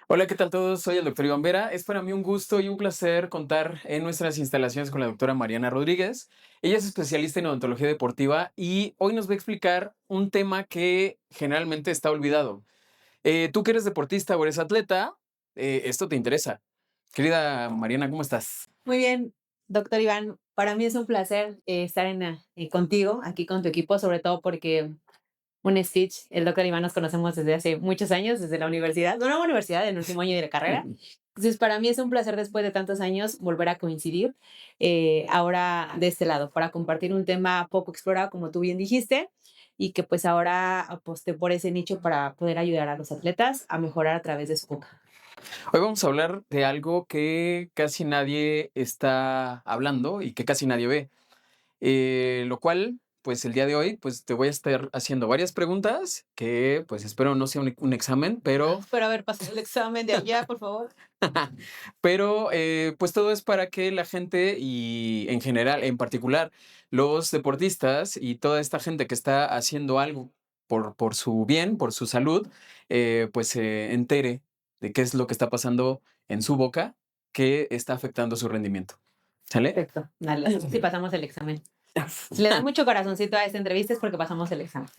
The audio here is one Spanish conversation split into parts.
Hola, ¿qué tal todos? Soy el doctor Iván Vera. Es para mí un gusto y un placer contar en nuestras instalaciones con la doctora Mariana Rodríguez. Ella es especialista en odontología deportiva y hoy nos va a explicar un tema que generalmente está olvidado. Tú que eres deportista o eres atleta, esto te interesa. Querida Mariana, ¿cómo estás? Muy bien, doctor Iván. Para mí es un placer estar contigo, aquí con tu equipo, sobre todo porque un Stitch, el doctor Iván, nos conocemos desde hace muchos años, desde la universidad, no la universidad, el último año de la carrera. Entonces, para mí es un placer después de tantos años volver a coincidir ahora de este lado, para compartir un tema poco explorado, como tú bien dijiste, y que pues ahora aposté por ese nicho para poder ayudar a los atletas a mejorar a través de su boca. Hoy vamos a hablar de algo que casi nadie está hablando y que casi nadie ve. Lo cual, pues el día de hoy, pues te voy a estar haciendo varias preguntas que pues espero no sea un examen, pero, Espero haber pasado el examen de allá, por favor. pero pues todo es para que la gente y en general, en particular, los deportistas y toda esta gente que está haciendo algo por su bien, por su salud, pues se entere de qué es lo que está pasando en su boca que está afectando su rendimiento. ¿Sale? Perfecto, dale, sí pasamos el examen. Si le dan mucho corazoncito a esta entrevista es porque pasamos el examen.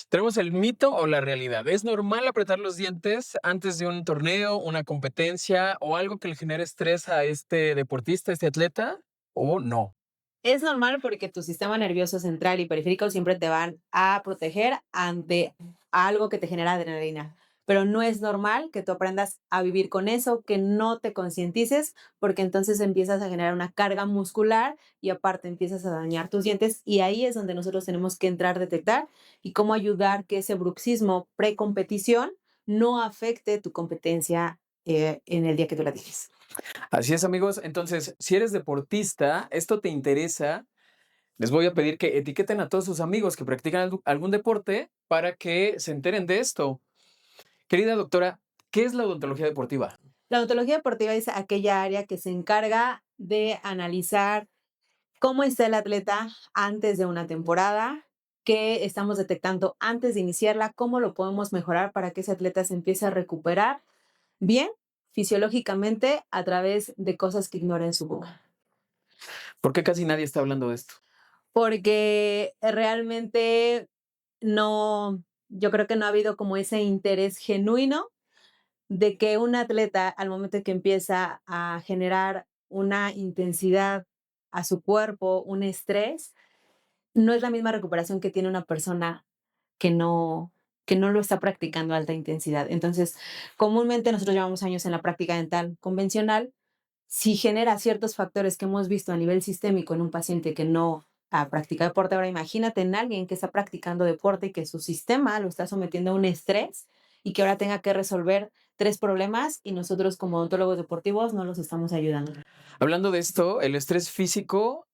Tenemos el mito o la realidad. ¿Es normal apretar los dientes antes de un torneo, una competencia o algo que le genere estrés a este deportista, a este atleta? ¿O no? Es normal porque tu sistema nervioso central y periférico siempre te van a proteger ante algo que te genera adrenalina, pero no es normal que tú aprendas a vivir con eso, que no te concientices, porque entonces empiezas a generar una carga muscular y aparte empiezas a dañar tus dientes y ahí es donde nosotros tenemos que entrar, detectar y cómo ayudar que ese bruxismo precompetición no afecte tu competencia en el día que tú la tienes. Así es, amigos. Entonces, si eres deportista, esto te interesa, les voy a pedir que etiqueten a todos sus amigos que practican algún deporte para que se enteren de esto. Querida doctora, ¿qué es la odontología deportiva? La odontología deportiva es aquella área que se encarga de analizar cómo está el atleta antes de una temporada, qué estamos detectando antes de iniciarla, cómo lo podemos mejorar para que ese atleta se empiece a recuperar bien fisiológicamente a través de cosas que ignora en su boca. ¿Por qué casi nadie está hablando de esto? Porque realmente no, yo creo que no ha habido como ese interés genuino de que un atleta, al momento que empieza a generar una intensidad a su cuerpo, un estrés, no es la misma recuperación que tiene una persona que no lo está practicando a alta intensidad. Entonces, comúnmente nosotros llevamos años en la práctica dental convencional. Si genera ciertos factores que hemos visto a nivel sistémico en un paciente que no practica deporte, ahora imagínate en alguien que está practicando deporte y que su sistema lo está sometiendo a un estrés y que ahora tenga que resolver 3 problemas y nosotros como odontólogos deportivos no los estamos ayudando. Hablando de esto, ¿el estrés físico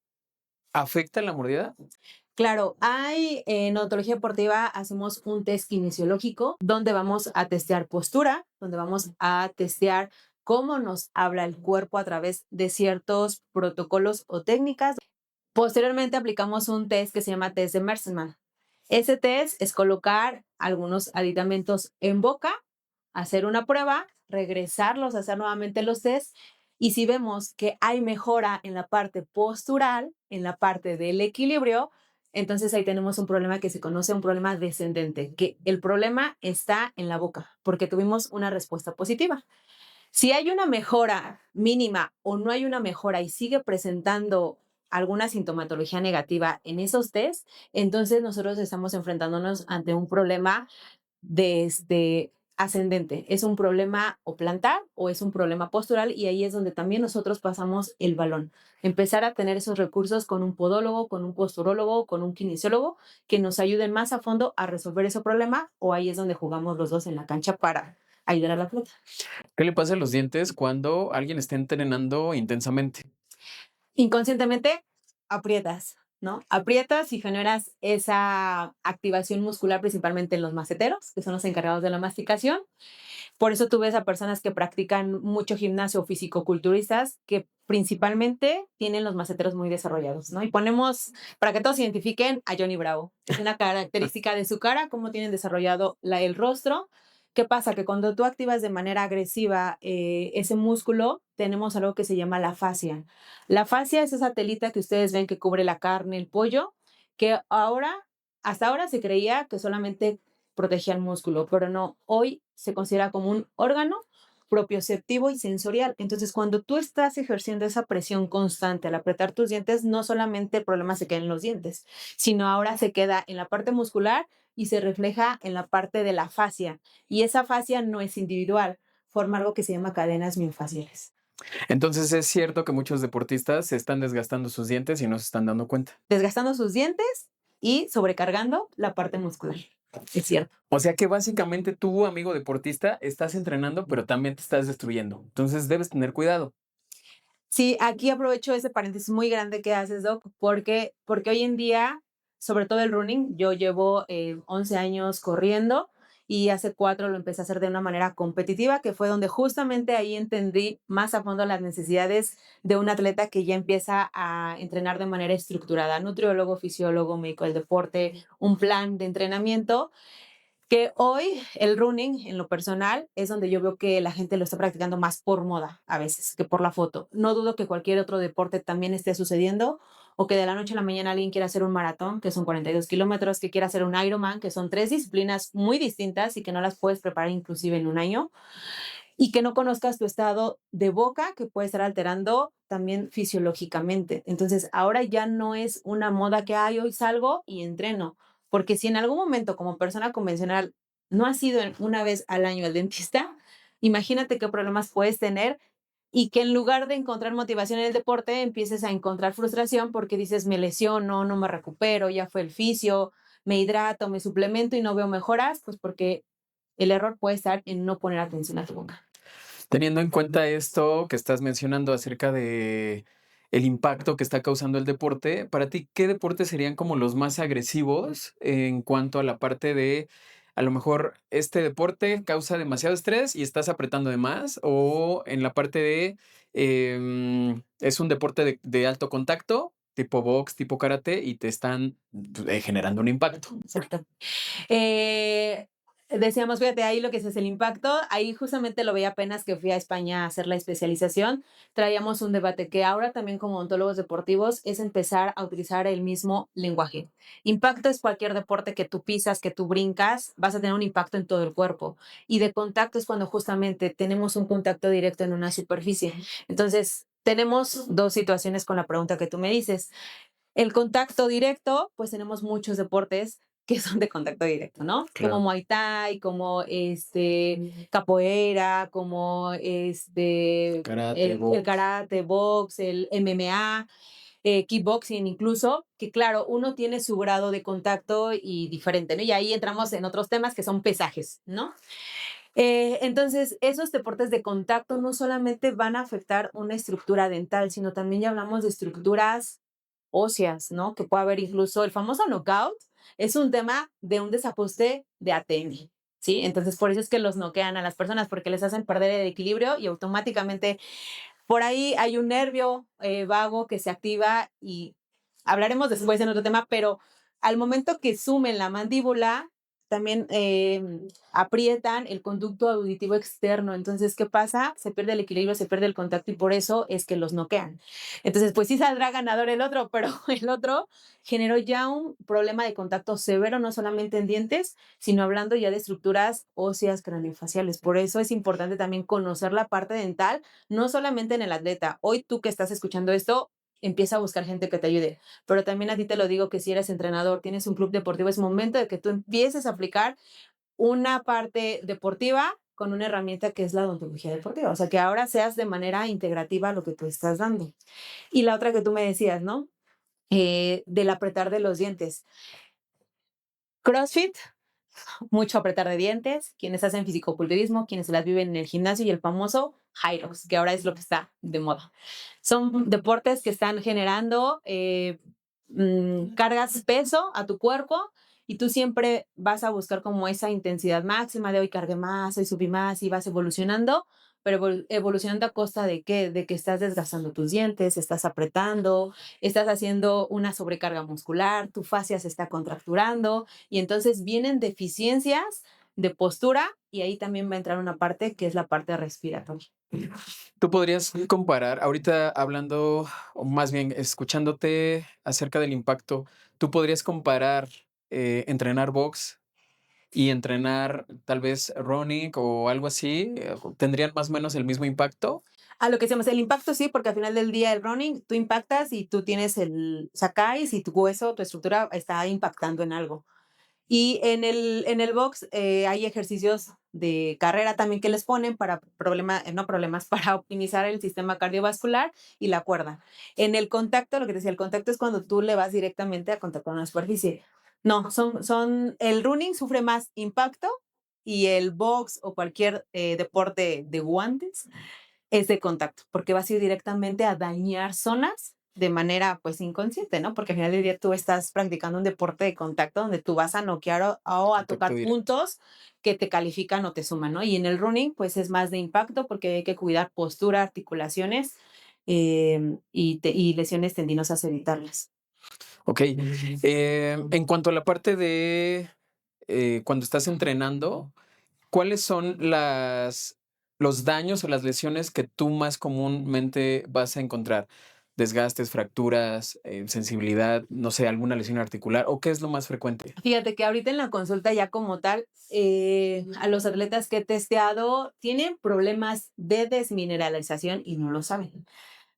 afecta la mordida? Claro, hay en odontología deportiva hacemos un test kinesiológico donde vamos a testear postura, donde vamos a testear cómo nos habla el cuerpo a través de ciertos protocolos o técnicas. Posteriormente aplicamos un test que se llama test de Mersman. Ese test es colocar algunos aditamentos en boca, hacer una prueba, regresarlos, hacer nuevamente los tests y si vemos que hay mejora en la parte postural, en la parte del equilibrio, entonces ahí tenemos un problema que se conoce un problema descendente, que el problema está en la boca porque tuvimos una respuesta positiva. Si hay una mejora mínima o no hay una mejora y sigue presentando alguna sintomatología negativa en esos test, entonces nosotros estamos enfrentándonos ante un problema ascendente. Es un problema o plantar o es un problema postural y ahí es donde también nosotros pasamos el balón. Empezar a tener esos recursos con un podólogo, con un posturólogo, con un kinesiólogo que nos ayuden más a fondo a resolver ese problema o ahí es donde jugamos los dos en la cancha para ayudar a la flota. ¿Qué le pasa a los dientes cuando alguien está entrenando intensamente? Inconscientemente aprietas, ¿no? Aprietas y generas esa activación muscular principalmente en los maceteros, que son los encargados de la masticación. Por eso tú ves a personas que practican mucho gimnasio físico-culturistas que principalmente tienen los maceteros muy desarrollados, ¿no? Y ponemos, para que todos identifiquen, a Johnny Bravo. Es una característica de su cara, cómo tienen desarrollado el rostro, ¿Qué pasa? Que cuando tú activas de manera agresiva ese músculo, tenemos algo que se llama la fascia. La fascia es esa telita que ustedes ven que cubre la carne, el pollo, que hasta ahora se creía que solamente protegía el músculo, pero no, hoy se considera como un órgano propioceptivo y sensorial. Entonces, cuando tú estás ejerciendo esa presión constante al apretar tus dientes, no solamente el problema se queda en los dientes, sino ahora se queda en la parte muscular y se refleja en la parte de la fascia. Y esa fascia no es individual, forma algo que se llama cadenas miofasciales. Entonces, es cierto que muchos deportistas se están desgastando sus dientes y no se están dando cuenta. Desgastando sus dientes y sobrecargando la parte muscular. Es cierto. O sea que básicamente tú, amigo deportista, estás entrenando, pero también te estás destruyendo. Entonces debes tener cuidado. Sí, aquí aprovecho ese paréntesis muy grande que haces, Doc, porque hoy en día, sobre todo el running, yo llevo 11 años corriendo y hace 4 lo empecé a hacer de una manera competitiva, que fue donde justamente ahí entendí más a fondo las necesidades de un atleta que ya empieza a entrenar de manera estructurada, nutriólogo, fisiólogo, médico del deporte, un plan de entrenamiento que hoy el running, en lo personal, es donde yo veo que la gente lo está practicando más por moda a veces que por la foto. No dudo que cualquier otro deporte también esté sucediendo o que de la noche a la mañana alguien quiera hacer un maratón, que son 42 kilómetros, que quiera hacer un Ironman, que son 3 disciplinas muy distintas y que no las puedes preparar inclusive en un año y que no conozcas tu estado de boca que puede estar alterando también fisiológicamente. Entonces, ahora ya no es una moda que hay, hoy salgo y entreno, porque si en algún momento como persona convencional no has ido una vez al año al dentista, imagínate qué problemas puedes tener y que en lugar de encontrar motivación en el deporte, empieces a encontrar frustración porque dices, me lesiono, no me recupero, ya fue el fisio, me hidrato, me suplemento y no veo mejoras, pues porque el error puede estar en no poner atención a tu boca. Teniendo en cuenta esto que estás mencionando acerca de el impacto que está causando el deporte, para ti, ¿qué deportes serían como los más agresivos en cuanto a la parte de, a lo mejor, este deporte causa demasiado estrés y estás apretando de más? O en la parte de, es un deporte de alto contacto, tipo box, tipo karate, y te están generando un impacto. Exacto. Eh, Decíamos, fíjate, ahí lo que es el impacto, ahí justamente lo veía apenas que fui a España a hacer la especialización, traíamos un debate que ahora también como ontólogos deportivos es empezar a utilizar el mismo lenguaje. Impacto es cualquier deporte que tú pisas, que tú brincas, vas a tener un impacto en todo el cuerpo. Y de contacto es cuando justamente tenemos un contacto directo en una superficie. Entonces, tenemos dos situaciones con la pregunta que tú me dices. El contacto directo, pues tenemos muchos deportes que son de contacto directo, ¿no? Como Claro. Muay Thai, como capoeira, como Karate, el box. karate, box, el MMA, kickboxing incluso, que claro, uno tiene su grado de contacto y diferente, ¿no? Y ahí entramos en otros temas que son pesajes, ¿no? Entonces, esos deportes de contacto no solamente van a afectar una estructura dental, sino también ya hablamos de estructuras óseas, ¿no? Que puede haber incluso el famoso knockout, es un tema de un desajuste de ATM, ¿sí? Entonces, por eso es que los noquean a las personas, porque les hacen perder el equilibrio y automáticamente por ahí hay un nervio vago que se activa y hablaremos después en otro tema, pero al momento que sumen la mandíbula, también aprietan el conducto auditivo externo. Entonces, ¿qué pasa? Se pierde el equilibrio, se pierde el contacto y por eso es que los noquean. Entonces, pues sí saldrá ganador el otro, pero el otro generó ya un problema de contacto severo, no solamente en dientes, sino hablando ya de estructuras óseas craneofaciales. Por eso es importante también conocer la parte dental no solamente en el atleta. Hoy tú que estás escuchando esto, empieza a buscar gente que te ayude. Pero también a ti te lo digo que si eres entrenador, tienes un club deportivo, es momento de que tú empieces a aplicar una parte deportiva con una herramienta que es la odontología deportiva. O sea, que ahora seas de manera integrativa lo que tú estás dando. Y la otra que tú me decías, ¿no? Del apretar de los dientes. CrossFit, mucho apretar de dientes, quienes hacen fisicoculturismo, quienes se las viven en el gimnasio y el famoso Hyrox, que ahora es lo que está de moda. Son deportes que están generando, cargas peso a tu cuerpo y tú siempre vas a buscar como esa intensidad máxima de hoy cargué más, hoy subí más y vas evolucionando, pero evolucionando a costa de qué? De que estás desgastando tus dientes, estás apretando, estás haciendo una sobrecarga muscular, tu fascia se está contracturando y entonces vienen deficiencias de postura, y ahí también va a entrar una parte que es la parte respiratoria. ¿Tú podrías comparar, ahorita hablando, o más bien escuchándote acerca del impacto, tú podrías comparar entrenar box y entrenar tal vez running o algo así? ¿Tendrían más o menos el mismo impacto? A lo que decíamos, el impacto sí, porque al final del día el running, tú impactas y tú tienes o sea, caes y tu hueso, tu estructura está impactando en algo. Y en el box hay ejercicios de carrera también que les ponen para no problemas, para optimizar el sistema cardiovascular y la cuerda. En el contacto, lo que te decía, el contacto es cuando tú le vas directamente a contactar una superficie. No, el running sufre más impacto y el box o cualquier deporte de guantes es de contacto, porque vas a ir directamente a dañar zonas de manera, pues, inconsciente, ¿no? Porque al final del día tú estás practicando un deporte de contacto donde tú vas a noquear o a Contacto tocar directo. puntos que te califican o te suman, ¿no? Y en el running, pues, es más de impacto porque hay que cuidar postura, articulaciones, y lesiones tendinosas evitarlas. Ok. En cuanto a la parte de cuando estás entrenando, ¿cuáles son los daños o las lesiones que tú más comúnmente vas a encontrar? Desgastes, fracturas, sensibilidad, no sé, alguna lesión articular, ¿o qué es lo más frecuente? Fíjate que ahorita en la consulta ya como tal, a los atletas que he testeado tienen problemas de desmineralización y no lo saben.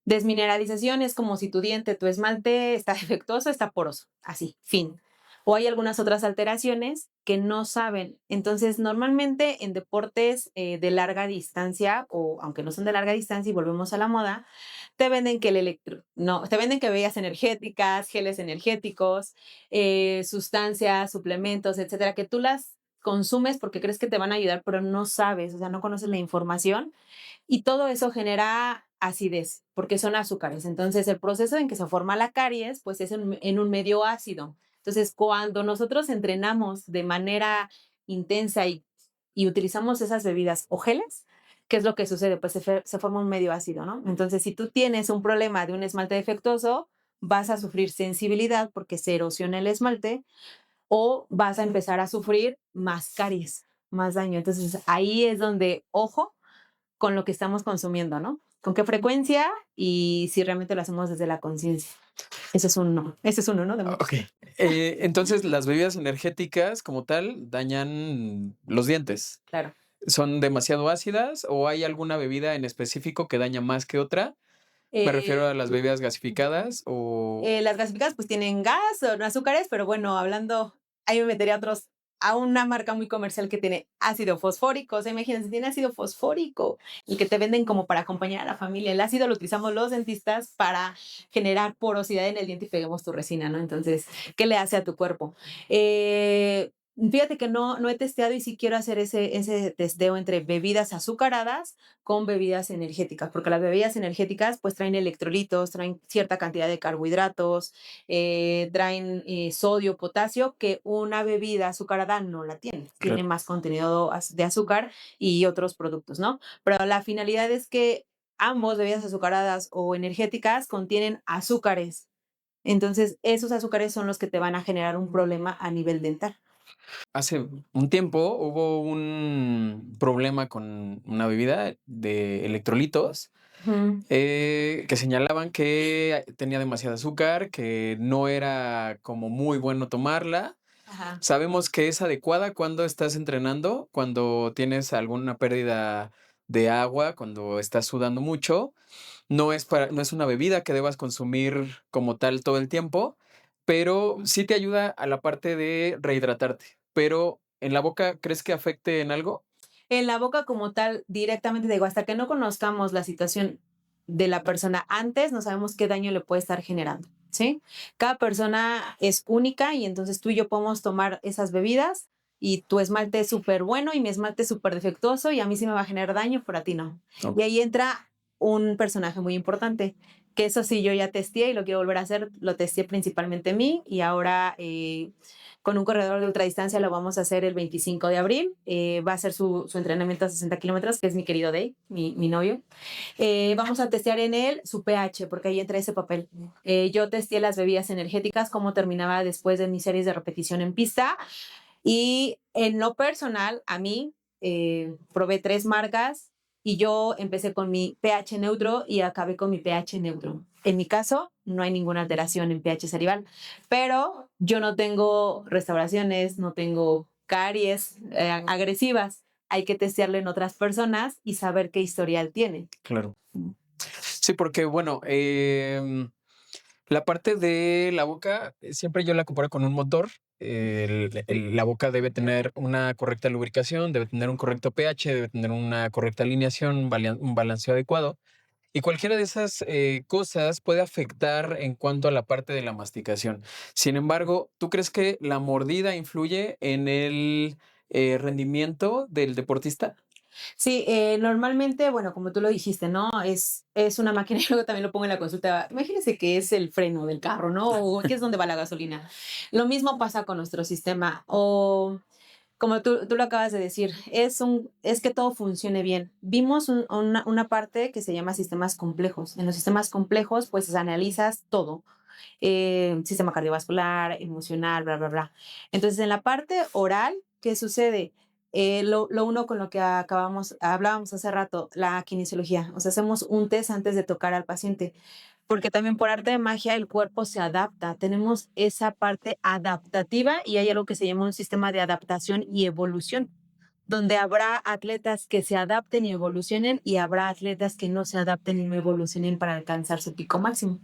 Desmineralización es como si tu diente, tu esmalte está defectuoso, está poroso, así, fin. O hay algunas otras alteraciones que no saben. Entonces, normalmente en deportes de larga distancia, o aunque no son de larga distancia y volvemos a la moda, te venden que no, te venden que bebidas energéticas, geles energéticos, sustancias, suplementos, etcétera, que tú las consumes porque crees que te van a ayudar, pero no sabes, o sea, no conoces la información y todo eso genera acidez, porque son azúcares. Entonces, el proceso en que se forma la caries, pues es en un medio ácido. Entonces, cuando nosotros entrenamos de manera intensa y utilizamos esas bebidas o geles, ¿qué es lo que sucede? Pues se forma un medio ácido, ¿no? Entonces, si tú tienes un problema de un esmalte defectuoso, vas a sufrir sensibilidad porque se erosiona el esmalte o vas a empezar a sufrir más caries, más daño. Entonces, ahí es donde, ojo, con lo que estamos consumiendo, ¿no? ¿Con qué frecuencia? Y si realmente lo hacemos desde la conciencia. Eso es un no. Ese es uno, ¿no? De Ok. muchos. Entonces, las bebidas energéticas como tal dañan los dientes. Claro. ¿Son demasiado ácidas o hay alguna bebida en específico que daña más que otra? Me refiero Eh, a las bebidas gasificadas o las gasificadas pues tienen gas o no azúcares, pero bueno, hablando, ahí me metería a una marca muy comercial que tiene ácido fosfórico. O sea, imagínense, tiene ácido fosfórico, el que te venden como para acompañar a la familia. El ácido lo utilizamos los dentistas para generar porosidad en el diente y peguemos tu resina, ¿no? Entonces, ¿qué le hace a tu cuerpo? Fíjate que no he testeado y sí quiero hacer ese testeo entre bebidas azucaradas con bebidas energéticas, porque las bebidas energéticas pues traen electrolitos, traen cierta cantidad de carbohidratos, traen sodio, potasio, que una bebida azucarada no la tiene, tiene claro. más contenido de azúcar y otros productos, ¿no? Pero la finalidad es que ambos, bebidas azucaradas o energéticas, contienen azúcares. Entonces, esos azúcares son los que te van a generar un problema a nivel dental. Hace un tiempo hubo un problema con una bebida de electrolitos, Ujú. que señalaban que tenía demasiado azúcar, que no era como muy bueno tomarla. Ajá. Sabemos que es adecuada cuando estás entrenando, cuando tienes alguna pérdida de agua, cuando estás sudando mucho. No es una bebida que debas consumir como tal todo el tiempo, pero sí te ayuda a la parte de rehidratarte. Pero, ¿en la boca crees que afecte en algo? En la boca como tal, directamente, digo, hasta que no conozcamos la situación de la persona antes, no sabemos qué daño le puede estar generando, ¿sí? Cada persona es única y entonces tú y yo podemos tomar esas bebidas y tu esmalte es súper bueno y mi esmalte es súper defectuoso y a mí sí me va a generar daño, pero a ti no. No. Y ahí entra un personaje muy importante, que eso sí yo ya testé y lo quiero volver a hacer, lo testé principalmente en mí y ahora con un corredor de ultradistancia lo vamos a hacer el 25 de abril. Va a ser su entrenamiento a 60 kilómetros, que es mi querido Day, mi novio. Vamos a testear en él su pH, porque ahí entra ese papel. Yo testé las bebidas energéticas, cómo terminaba después de mis series de repetición en pista. Y en lo personal, a mí, probé 3 marcas y yo empecé con mi pH neutro y acabé con mi pH neutro. En mi caso, no hay ninguna alteración en pH salival, pero yo no tengo restauraciones, no tengo caries agresivas. Hay que testearlo en otras personas y saber qué historial tiene. Claro. Sí, porque bueno, la parte de la boca, siempre yo la comparo con un motor. La boca debe tener una correcta lubricación, debe tener un correcto pH, debe tener una correcta alineación, un balanceo adecuado. Y cualquiera de esas cosas puede afectar en cuanto a la parte de la masticación. Sin embargo, ¿tú crees que la mordida influye en el rendimiento del deportista? Sí, normalmente, bueno, como tú lo dijiste, ¿no? Es una máquina, y luego también lo pongo en la consulta. Imagínense que es el freno del carro, ¿no? O que es donde va la gasolina. Lo mismo pasa con nuestro sistema. O como tú lo acabas de decir, es que todo funcione bien. Vimos una parte que se llama sistemas complejos. En los sistemas complejos, pues analizas todo. Sistema cardiovascular, emocional, bla, bla, bla. Entonces, en la parte oral, ¿qué sucede? Lo uno con lo que hablábamos hace rato, la kinesiología. O sea, hacemos un test antes de tocar al paciente, porque también por arte de magia el cuerpo se adapta. Tenemos esa parte adaptativa y hay algo que se llama un sistema de adaptación y evolución, donde habrá atletas que se adapten y evolucionen y habrá atletas que no se adapten y no evolucionen para alcanzar su pico máximo.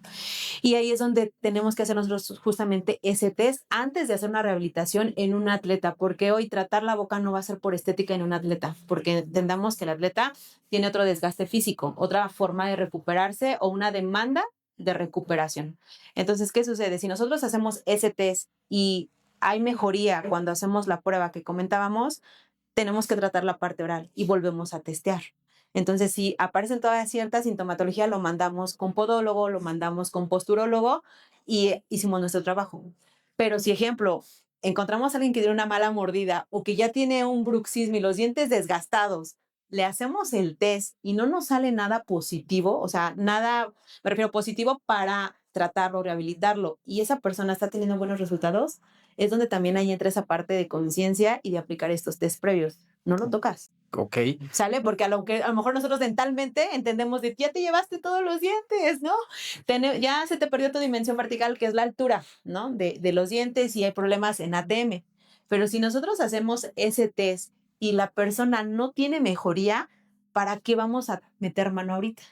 Y ahí es donde tenemos que hacer nosotros justamente ese test antes de hacer una rehabilitación en un atleta, porque hoy tratar la boca no va a ser por estética en un atleta, porque entendamos que el atleta tiene otro desgaste físico, otra forma de recuperarse o una demanda de recuperación. Entonces, ¿qué sucede? Si nosotros hacemos ese test y hay mejoría cuando hacemos la prueba que comentábamos, tenemos que tratar la parte oral y volvemos a testear. Entonces, si aparecen toda cierta sintomatología, lo mandamos con podólogo, lo mandamos con posturólogo y hicimos nuestro trabajo. Pero si, ejemplo, encontramos a alguien que tiene una mala mordida o que ya tiene un bruxismo y los dientes desgastados, le hacemos el test y no nos sale nada positivo, o sea, nada, me refiero positivo para tratarlo, rehabilitarlo, y esa persona está teniendo buenos resultados, es donde también ahí entra esa parte de conciencia y de aplicar estos test previos. No lo tocas. Ok. ¿Sale? Porque a lo mejor nosotros dentalmente entendemos de ya te llevaste todos los dientes, ¿no? Ya se te perdió tu dimensión vertical, que es la altura, ¿no? De los dientes y hay problemas en ATM. Pero si nosotros hacemos ese test y la persona no tiene mejoría, ¿para qué vamos a meter mano ahorita?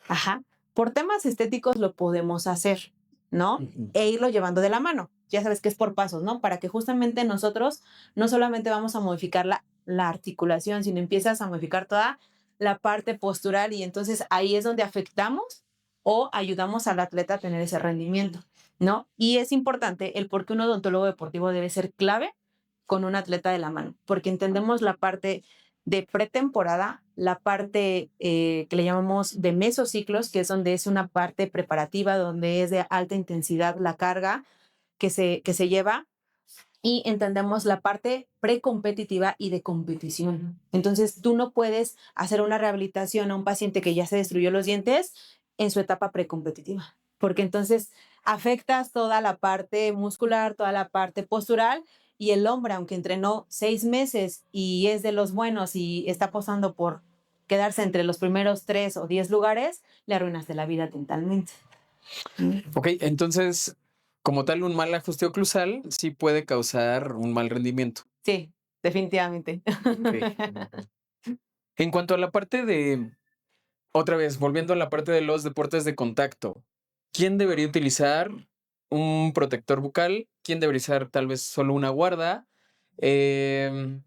Ajá. Por temas estéticos lo podemos hacer, ¿no? E irlo llevando de la mano. Ya sabes que es por pasos, ¿no? Para que justamente nosotros no solamente vamos a modificar la articulación, sino empiezas a modificar toda la parte postural y entonces ahí es donde afectamos o ayudamos al atleta a tener ese rendimiento, ¿no? Y es importante el por qué un odontólogo deportivo debe ser clave con un atleta de la mano, porque entendemos la parte de pretemporada, la parte que le llamamos de mesociclos, que es donde es una parte preparativa, donde es de alta intensidad la carga que se lleva, y entendemos la parte precompetitiva y de competición. Entonces, tú no puedes hacer una rehabilitación a un paciente que ya se destruyó los dientes en su etapa precompetitiva, porque entonces afectas toda la parte muscular, toda la parte postural, y el hombre, aunque entrenó 6 meses y es de los buenos y está apostando por quedarse entre los primeros 3 o 10 lugares, le arruinaste la vida totalmente. Ok, entonces, como tal, un mal ajuste oclusal sí puede causar un mal rendimiento. Sí, definitivamente. Ok. En cuanto a la parte de, otra vez, volviendo a la parte de los deportes de contacto, ¿quién debería utilizar un protector bucal? ¿Quién debería usar tal vez solo una guarda? Em,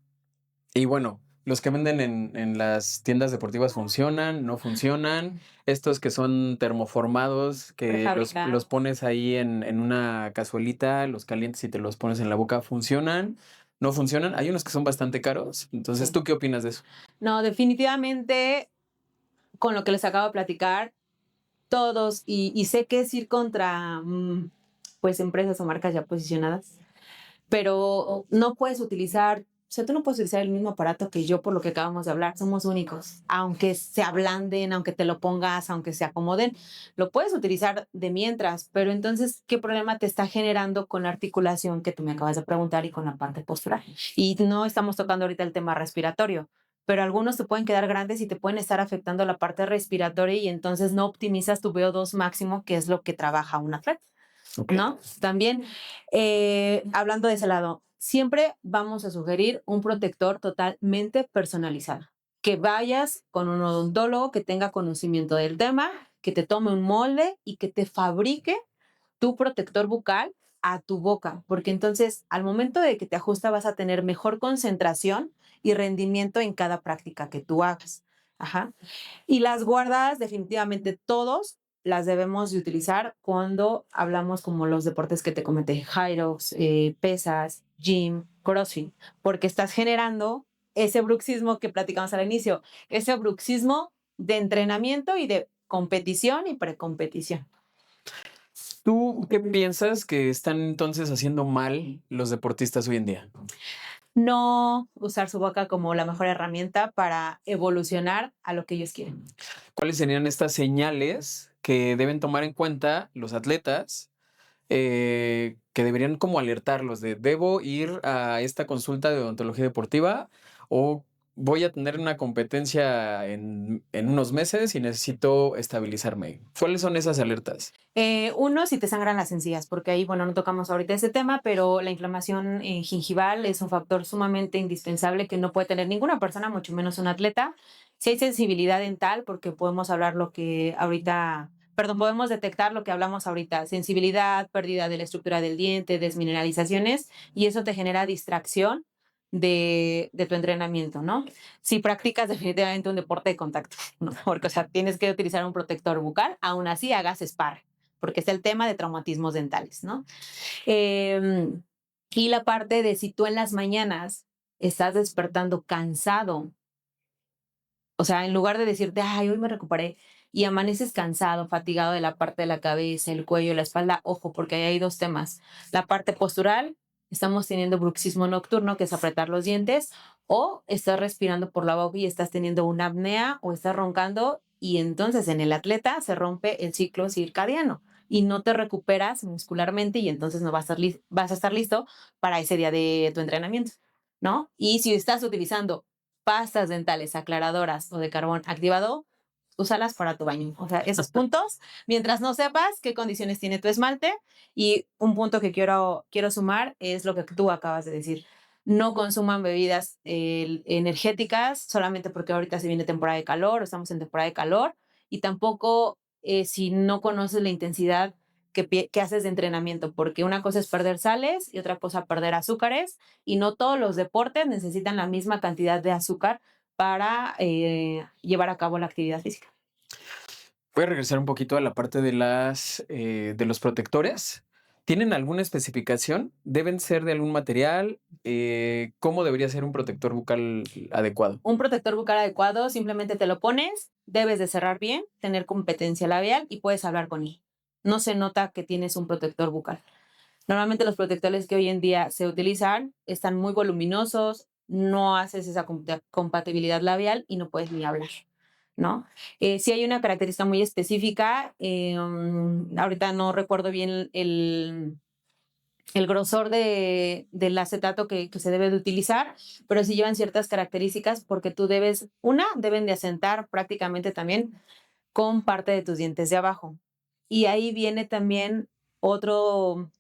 y bueno, los que venden en las tiendas deportivas funcionan, no funcionan. Estos que son termoformados, que los pones ahí en una cazuelita, los calientes y te los pones en la boca, ¿funcionan? ¿No funcionan? Hay unos que son bastante caros. Entonces, Sí. ¿tú qué opinas de eso? No, definitivamente, con lo que les acabo de platicar, todos, y sé que es ir contra, pues, empresas o marcas ya posicionadas, pero no puedes utilizar sea, tú no puedes utilizar el mismo aparato que yo por lo que acabamos de hablar. Somos únicos. Aunque se ablanden, aunque te lo pongas, aunque se acomoden, lo puedes utilizar de mientras. Pero entonces, ¿qué problema te está generando con la articulación que tú me acabas de preguntar y con la parte postural? Y no estamos tocando ahorita el tema respiratorio, pero algunos te pueden quedar grandes y te pueden estar afectando la parte respiratoria y entonces no optimizas tu VO2 máximo, que es lo que trabaja un atleta. Ok. ¿No? También, hablando de ese lado, siempre vamos a sugerir un protector totalmente personalizado. Que vayas con un odontólogo que tenga conocimiento del tema, que te tome un molde y que te fabrique tu protector bucal a tu boca, porque entonces al momento de que te ajusta vas a tener mejor concentración y rendimiento en cada práctica que tú hagas. Ajá. Y las guardas, definitivamente todos las debemos de utilizar cuando hablamos como los deportes que te comenté, Hyrox, pesas, gym, crossfit, porque estás generando ese bruxismo que platicamos al inicio, ese bruxismo de entrenamiento y de competición y precompetición. ¿Tú qué piensas que están entonces haciendo mal los deportistas hoy en día? No usar su boca como la mejor herramienta para evolucionar a lo que ellos quieren. ¿Cuáles serían estas señales que deben tomar en cuenta los atletas que deberían como alertarlos de debo ir a esta consulta de odontología deportiva o voy a tener una competencia en unos meses y necesito estabilizarme? ¿Cuáles son esas alertas? Uno, si te sangran las encías, porque ahí, bueno, no tocamos ahorita ese tema, pero la inflamación gingival es un factor sumamente indispensable que no puede tener ninguna persona, mucho menos un atleta. Si hay sensibilidad dental, porque podemos hablar lo que ahorita, perdón, podemos detectar lo que hablamos ahorita, sensibilidad, pérdida de la estructura del diente, desmineralizaciones, y eso te genera distracción de tu entrenamiento, ¿no? Si practicas definitivamente un deporte de contacto, ¿no? Porque, o sea, tienes que utilizar un protector bucal, aún así hagas sparring porque es el tema de traumatismos dentales, ¿no? Y la parte de si tú en las mañanas estás despertando cansado, o sea, en lugar de decirte, ay, hoy me recuperé, y amaneces cansado, fatigado de la parte de la cabeza, el cuello, la espalda, ojo, porque ahí hay dos temas. La parte postural, estamos teniendo bruxismo nocturno, que es apretar los dientes, o estás respirando por la boca y estás teniendo una apnea o estás roncando, y entonces en el atleta se rompe el ciclo circadiano y no te recuperas muscularmente y entonces no vas a estar listo para ese día de tu entrenamiento, ¿no? Y si estás utilizando pastas dentales aclaradoras o de carbón activado, úsalas para tu baño. O sea, esos puntos, mientras no sepas qué condiciones tiene tu esmalte. Y un punto que quiero sumar es lo que tú acabas de decir. No consuman bebidas energéticas solamente porque ahorita se viene temporada de calor, o estamos en temporada de calor, y tampoco si no conoces la intensidad que haces de entrenamiento, porque una cosa es perder sales y otra cosa perder azúcares, y no todos los deportes necesitan la misma cantidad de azúcar para llevar a cabo la actividad física. Voy a regresar un poquito a la parte de de los protectores. ¿Tienen alguna especificación? ¿Deben ser de algún material? ¿Cómo debería ser un protector bucal adecuado? Un protector bucal adecuado, simplemente te lo pones, debes de cerrar bien, tener competencia labial y puedes hablar con él. No se nota que tienes un protector bucal. Normalmente los protectores que hoy en día se utilizan están muy voluminosos, no haces esa compatibilidad labial y no puedes ni hablar, ¿no? Sí hay una característica muy específica, ahorita no recuerdo bien el grosor del acetato que se debe de utilizar, pero sí llevan ciertas características porque tú deben de asentar prácticamente también con parte de tus dientes de abajo. Y ahí viene también otro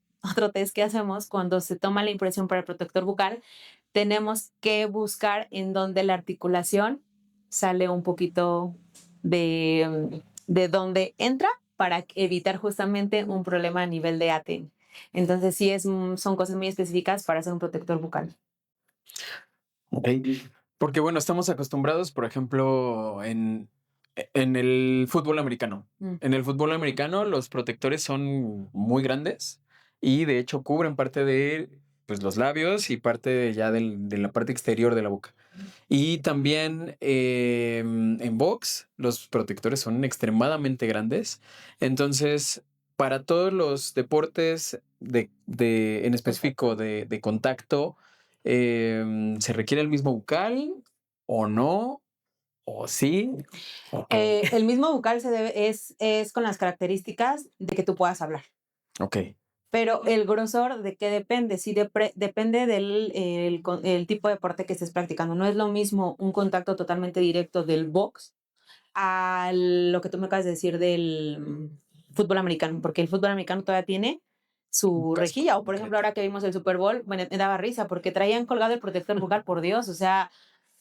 test que hacemos cuando se toma la impresión para el protector bucal. Tenemos que buscar en donde la articulación sale un poquito de donde entra para evitar justamente un problema a nivel de ATN. Entonces sí son cosas muy específicas para hacer un protector bucal. Ok. Porque bueno, estamos acostumbrados, por ejemplo, en el fútbol americano. Mm. En el fútbol americano los protectores son muy grandes y de hecho cubren parte de pues, los labios y parte ya de la parte exterior de la boca. Y también en box los protectores son extremadamente grandes. Entonces, para todos los deportes en específico de contacto, ¿Se requiere el mismo bucal o no? ¿O sí? El mismo bucal es con las características de que tú puedas hablar. Ok. Pero el grosor, ¿de qué depende? Sí, depende el tipo de deporte que estés practicando. No es lo mismo un contacto totalmente directo del box a lo que tú me acabas de decir del fútbol americano, porque el fútbol americano todavía tiene su Casco rejilla. O, por ejemplo, completo. ahora que vimos el Super Bowl, me daba risa porque traían colgado el protector bucal, por Dios, o sea,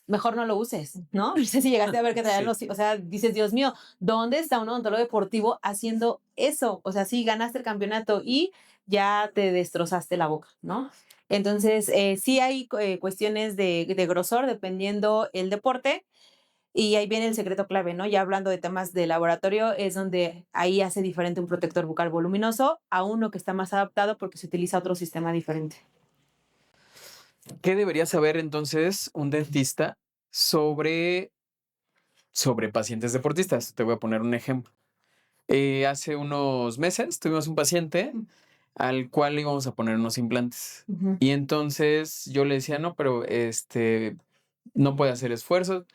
mejor no lo uses, ¿no? No sé si llegaste a ver que traían Sí. o sea, dices, Dios mío, ¿dónde está un odontólogo deportivo haciendo eso? O sea, sí, ganaste el campeonato y ya te destrozaste la boca, ¿no? Entonces, sí hay cuestiones de grosor dependiendo el deporte y ahí viene el secreto clave, ¿no? Ya hablando de temas de laboratorio, es donde ahí hace diferente un protector bucal voluminoso a uno que está más adaptado porque se utiliza otro sistema diferente. ¿Qué debería saber entonces un dentista sobre, sobre pacientes deportistas? Te voy a poner un ejemplo. Hace unos meses tuvimos un paciente al cual le íbamos a poner unos implantes. Ujú. Y entonces yo le decía, no, pero no puede hacer esfuerzos.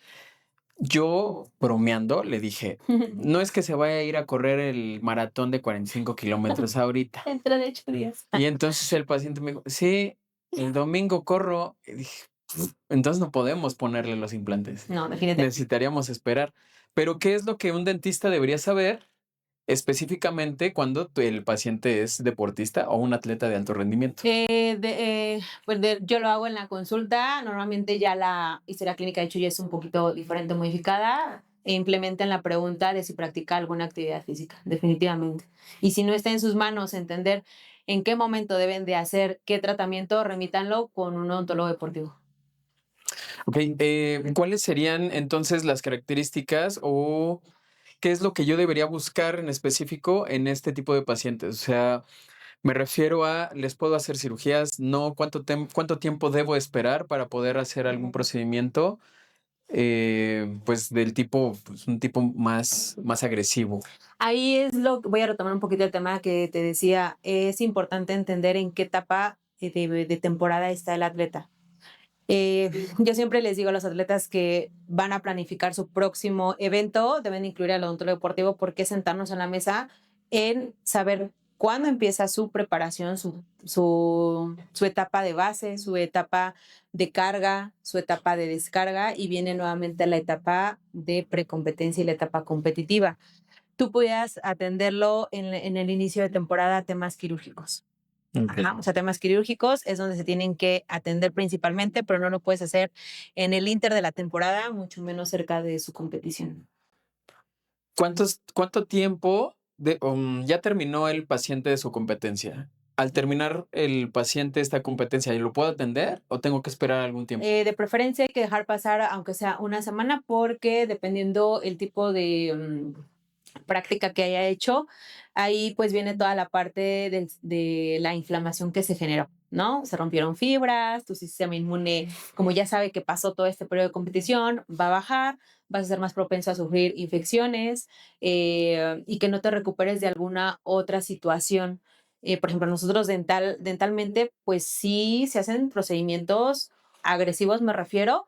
Yo, bromeando, le dije, no es que se vaya a ir a correr el maratón de 45 kilómetros ahorita. Dentro de 8 días. Y entonces el paciente me dijo, sí, el domingo corro. Y dije, entonces no podemos ponerle los implantes. No, definitivamente. Necesitaríamos esperar. Pero, ¿qué es lo que un dentista debería saber específicamente cuando el paciente es deportista o un atleta de alto rendimiento? Yo lo hago en la consulta. Normalmente ya la historia clínica, de hecho, ya es un poquito diferente, modificada. E implementan la pregunta de si practica alguna actividad física, definitivamente. Y si no está en sus manos entender en qué momento deben de hacer qué tratamiento, remítanlo con un odontólogo deportivo. Ok, ¿cuáles serían entonces las características o qué es lo que yo debería buscar en específico en este tipo de pacientes? O sea, me refiero a, ¿les puedo hacer cirugías? No, ¿cuánto tiempo debo esperar para poder hacer algún procedimiento? Pues del tipo, pues un tipo más agresivo. Ahí es voy a retomar un poquito el tema que te decía, es importante entender en qué etapa de temporada está el atleta. Yo siempre les digo a los atletas que van a planificar su próximo evento, deben incluir al odontólogo deportivo porque sentarnos en la mesa en saber cuándo empieza su preparación, su etapa de base, su etapa de carga, su etapa de descarga y viene nuevamente la etapa de precompetencia y la etapa competitiva. Tú puedas atenderlo en el inicio de temporada, temas quirúrgicos. Ok. Ajá, o sea, temas quirúrgicos es donde se tienen que atender principalmente, pero no lo puedes hacer en el inter de la temporada, mucho menos cerca de su competición. ¿Cuánto tiempo ya terminó el paciente de su competencia? Al terminar el paciente esta competencia, ¿lo puedo atender o tengo que esperar algún tiempo? De preferencia hay que dejar pasar, aunque sea una semana, porque dependiendo el tipo de práctica que haya hecho, ahí pues viene toda la parte de la inflamación que se generó, ¿no? Se rompieron fibras, tu sistema inmune, como ya sabe que pasó todo este periodo de competición, va a bajar, vas a ser más propenso a sufrir infecciones y que no te recuperes de alguna otra situación. Por ejemplo, nosotros dentalmente, pues sí se hacen procedimientos agresivos, me refiero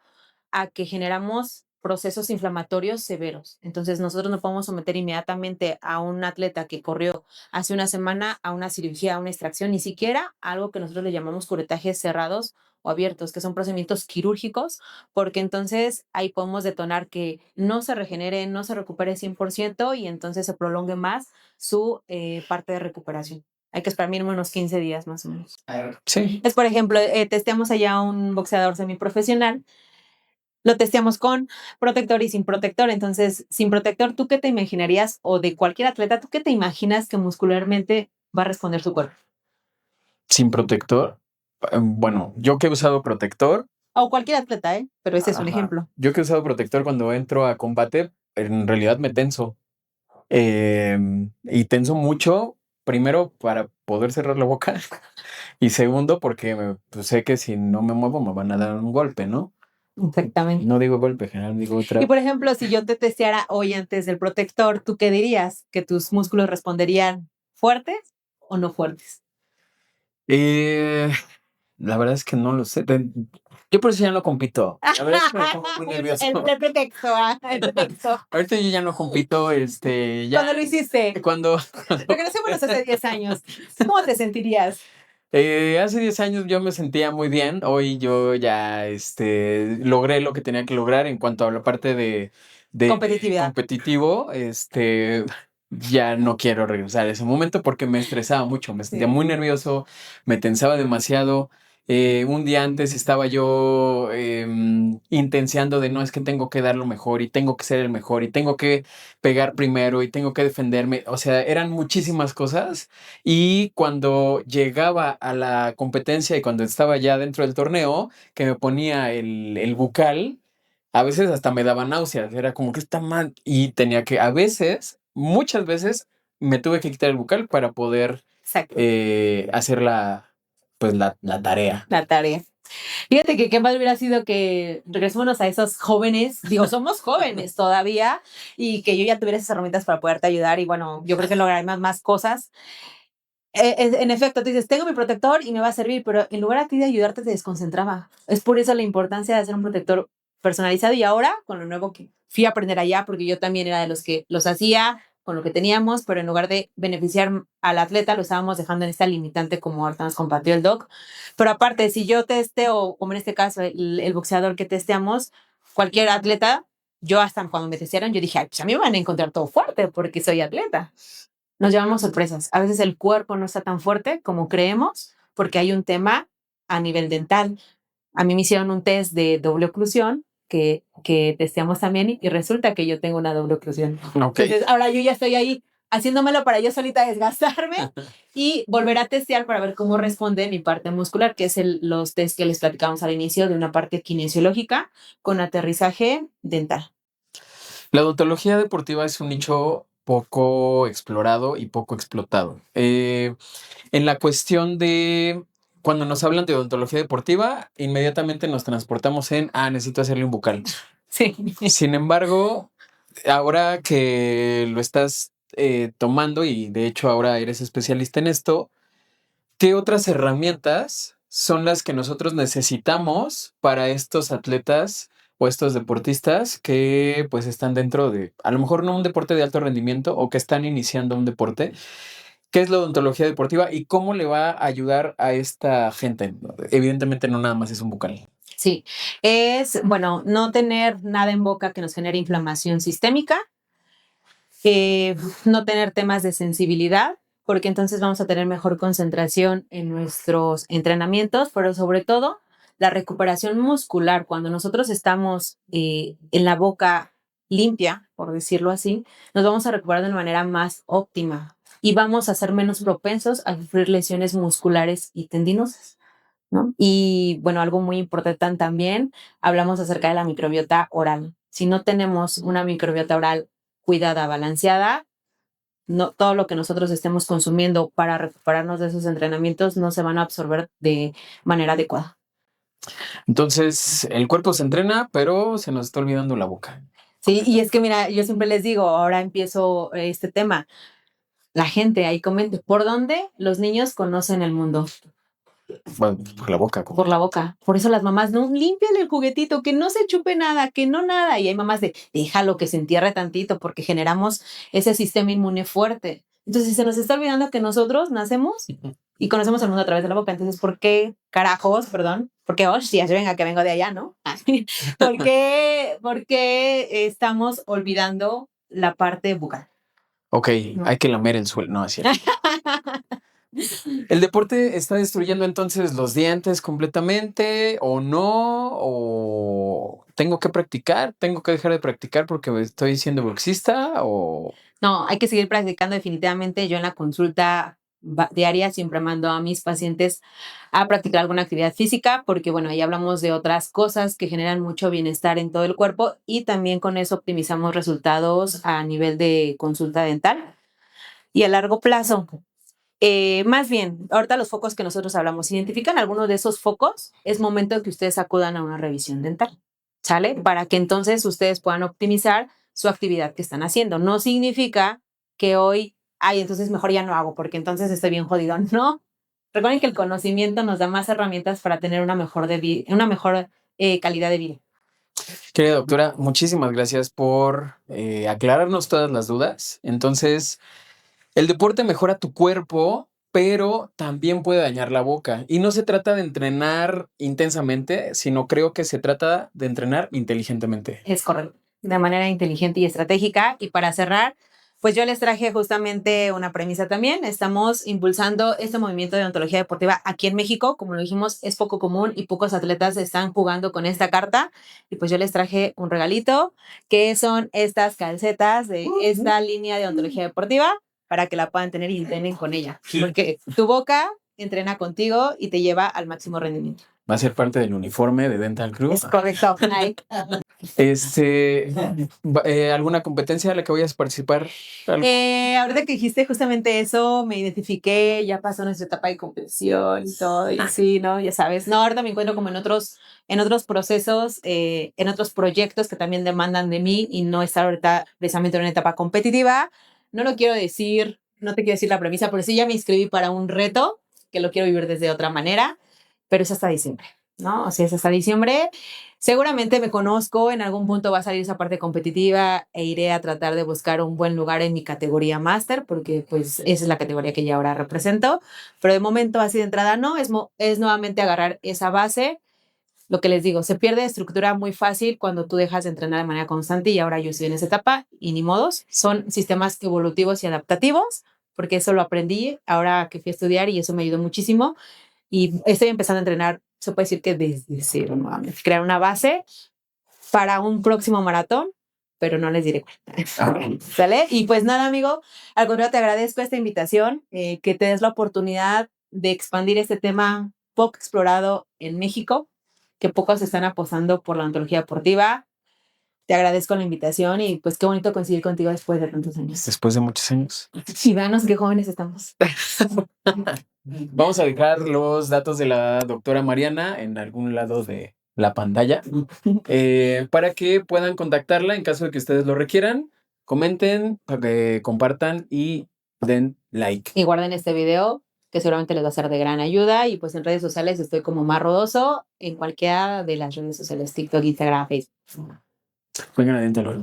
a que generamos procesos inflamatorios severos. Entonces, nosotros no podemos someter inmediatamente a un atleta que corrió hace una semana a una cirugía, a una extracción, ni siquiera a algo que nosotros le llamamos curetajes cerrados o abiertos, que son procedimientos quirúrgicos, porque entonces ahí podemos detonar que no se regenere, no se recupere 100% y entonces se prolongue más su parte de recuperación. Hay que esperar mínimo unos 15 días más o menos. Sí. Es, por ejemplo, testeamos allá a un boxeador semiprofesional, lo testeamos con protector y sin protector. Entonces, sin protector, ¿tú qué te imaginarías? O de cualquier atleta, ¿tú qué te imaginas que muscularmente va a responder su cuerpo? Sin protector. Bueno, yo que he usado protector, O cualquier atleta, ¿eh? Pero ese es un ajá, ejemplo. yo que he usado protector cuando entro a combate, en realidad me tenso. Y tenso mucho, primero para poder cerrar la boca y segundo porque pues, sé que si no me muevo me van a dar un golpe, ¿no? Exactamente. No digo golpe, general digo Y otra. por ejemplo, si yo te testeara hoy antes del protector, ¿tú qué dirías? ¿Que tus músculos responderían fuertes o no fuertes? Eh, La verdad es que no lo sé. Yo por eso ya no compito. La verdad es que me pongo muy nervioso. El pretexto, el pretexto. Ahorita yo ya no compito, ya. ¿Cuándo lo hiciste? Cuando Regresémonos hace 10 años. ¿Cómo te sentirías? hace 10 años yo me sentía muy bien. Hoy yo ya logré lo que tenía que lograr en cuanto a la parte de Competitividad. competitivo. Ya no quiero regresar a ese momento porque me estresaba mucho, me sentía Sí. muy nervioso, me tensaba demasiado. Un día antes estaba yo intenciando de no, es que tengo que dar lo mejor y tengo que ser el mejor y tengo que pegar primero y tengo que defenderme. O sea, eran muchísimas cosas. Y cuando llegaba a la competencia y cuando estaba ya dentro del torneo, que me ponía el bucal, a veces hasta me daba náuseas. Era como que está mal. Y tenía que, a veces, muchas veces, me tuve que quitar el bucal para poder Exacto. hacer la tarea. La tarea. Fíjate que qué mal hubiera sido que regresémonos a esos jóvenes, digo, somos jóvenes todavía, y que yo ya tuviera esas herramientas para poderte ayudar y bueno, yo creo que lograremos más cosas. En efecto, tú dices, tengo mi protector y me va a servir, pero en lugar a ti de ayudarte te desconcentraba. Es por eso la importancia de hacer un protector personalizado y ahora con lo nuevo que fui a aprender allá, porque yo también era de los que los hacía con lo que teníamos, pero en lugar de beneficiar al atleta, lo estábamos dejando en esta limitante como ahorita nos compartió el doc. Pero aparte, si yo testeo, como en este caso el boxeador que testeamos, cualquier atleta, yo hasta cuando me testearon, yo dije, ay, pues a mí me van a encontrar todo fuerte porque soy atleta. Nos llevamos sorpresas. A veces el cuerpo no está tan fuerte como creemos porque hay un tema a nivel dental. A mí me hicieron un test de doble oclusión que testeamos también y resulta que yo tengo una doble oclusión. Ok. Entonces, ahora yo ya estoy ahí haciéndomelo para yo solita desgastarme y volver a testear para ver cómo responde mi parte muscular, que es los test que les platicamos al inicio de una parte kinesiológica con aterrizaje dental. La odontología deportiva es un nicho poco explorado y poco explotado. En la cuestión de cuando nos hablan de odontología deportiva, inmediatamente nos transportamos necesito hacerle un bucal. Sí. Sin embargo, ahora que lo estás tomando y de hecho ahora eres especialista en esto, ¿qué otras herramientas son las que nosotros necesitamos para estos atletas o estos deportistas que pues están dentro de, a lo mejor no un deporte de alto rendimiento o que están iniciando un deporte? ¿Qué es la odontología deportiva y cómo le va a ayudar a esta gente? Evidentemente no nada más es un bucal. Sí, es, bueno, no tener nada en boca que nos genere inflamación sistémica, no tener temas de sensibilidad, porque entonces vamos a tener mejor concentración en nuestros entrenamientos, pero sobre todo la recuperación muscular. Cuando nosotros estamos en la boca limpia, por decirlo así, nos vamos a recuperar de una manera más óptima y vamos a ser menos propensos a sufrir lesiones musculares y tendinosas, ¿no? Y bueno, algo muy importante también, hablamos acerca de la microbiota oral. Si no tenemos una microbiota oral cuidada, balanceada, no, todo lo que nosotros estemos consumiendo para recuperarnos de esos entrenamientos no se van a absorber de manera adecuada. Entonces, el cuerpo se entrena, pero se nos está olvidando la boca. Sí, y es que mira, yo siempre les digo, ahora empiezo este tema, la gente ahí comenta, ¿por dónde los niños conocen el mundo? Bueno, por la boca. Por la boca. Por eso las mamás, no, límpiale el juguetito, que no se chupe nada, que no nada. Y hay mamás de, déjalo que se entierre tantito porque generamos ese sistema inmune fuerte. Entonces se nos está olvidando que nosotros nacemos y conocemos el mundo a través de la boca. Entonces, ¿por qué carajos, perdón? ¿Por qué hostias? Venga, que vengo de allá, ¿no? ¿Por qué estamos olvidando la parte bucal? Ok, No. hay que lamer el suelo. No, es cierto. ¿El deporte está destruyendo entonces los dientes completamente o no? ¿O tengo que practicar? ¿Tengo que dejar de practicar porque estoy siendo boxista? ¿O No, hay que seguir practicando definitivamente. Yo en la consulta diaria siempre mando a mis pacientes a practicar alguna actividad física porque, bueno, ahí hablamos de otras cosas que generan mucho bienestar en todo el cuerpo y también con eso optimizamos resultados a nivel de consulta dental y a largo plazo. Más bien, ahorita los focos que nosotros hablamos, si identifican alguno de esos focos, es momento de que ustedes acudan a una revisión dental, ¿sale? Para que entonces ustedes puedan optimizar su actividad que están haciendo. No significa que hoy, ay, entonces mejor ya no hago porque entonces estoy bien jodido. No, Recuerden que el conocimiento nos da más herramientas para tener una mejor calidad de vida. Querida doctora, muchísimas gracias por aclararnos todas las dudas. Entonces, el deporte mejora tu cuerpo, pero también puede dañar la boca. Y no se trata de entrenar intensamente, sino creo que se trata de entrenar inteligentemente. Es correcto, de manera inteligente y estratégica. Y para cerrar, pues yo les traje justamente una premisa también. Estamos impulsando este movimiento de odontología deportiva aquí en México. Como lo dijimos, es poco común y pocos atletas están jugando con esta carta. Y pues yo les traje un regalito, que son estas calcetas de esta línea de odontología deportiva, para que la puedan tener y entrenen con ella. Porque tu boca entrena contigo y te lleva al máximo rendimiento. Va a ser parte del uniforme de Dental Crew. Es correcto. ¿Alguna competencia a la que vayas a participar? Ahorita que dijiste justamente eso, me identifiqué, ya pasó nuestra etapa de competición y todo, y sí, ¿no? Ya sabes, no, ahorita me encuentro como en otros procesos, en otros proyectos que también demandan de mí y no estar ahorita precisamente en una etapa competitiva. No lo quiero decir, no te quiero decir la premisa, pero sí ya me inscribí para un reto que lo quiero vivir desde otra manera, pero es hasta diciembre, ¿no? O sea, es hasta diciembre. Seguramente me conozco, en algún punto va a salir esa parte competitiva e iré a tratar de buscar un buen lugar en mi categoría máster, porque pues esa es la categoría que ya ahora represento, pero de momento así de entrada no, es nuevamente agarrar esa base. Lo que les digo, se pierde estructura muy fácil cuando tú dejas de entrenar de manera constante y ahora yo estoy en esa etapa y ni modos, son sistemas evolutivos y adaptativos, porque eso lo aprendí ahora que fui a estudiar y eso me ayudó muchísimo. Y estoy empezando a entrenar, se puede decir que desde cero nuevamente, crear una base para un próximo maratón, pero no les diré cuál. ¿Sale? Y pues nada, amigo, al contrario, te agradezco esta invitación, que te des la oportunidad de expandir este tema poco explorado en México, que pocos están apostando por la odontología deportiva. Te agradezco la invitación y pues qué bonito coincidir contigo después de tantos años. Después de muchos años. Y veanos qué jóvenes estamos. Vamos a dejar los datos de la doctora Mariana en algún lado de la pantalla para que puedan contactarla en caso de que ustedes lo requieran. Comenten, compartan y den like. Y guarden este video, que seguramente les va a ser de gran ayuda. Y pues en redes sociales estoy como Mar Rodoso, en cualquiera de las redes sociales, TikTok, Instagram, Facebook. Vengan adentro.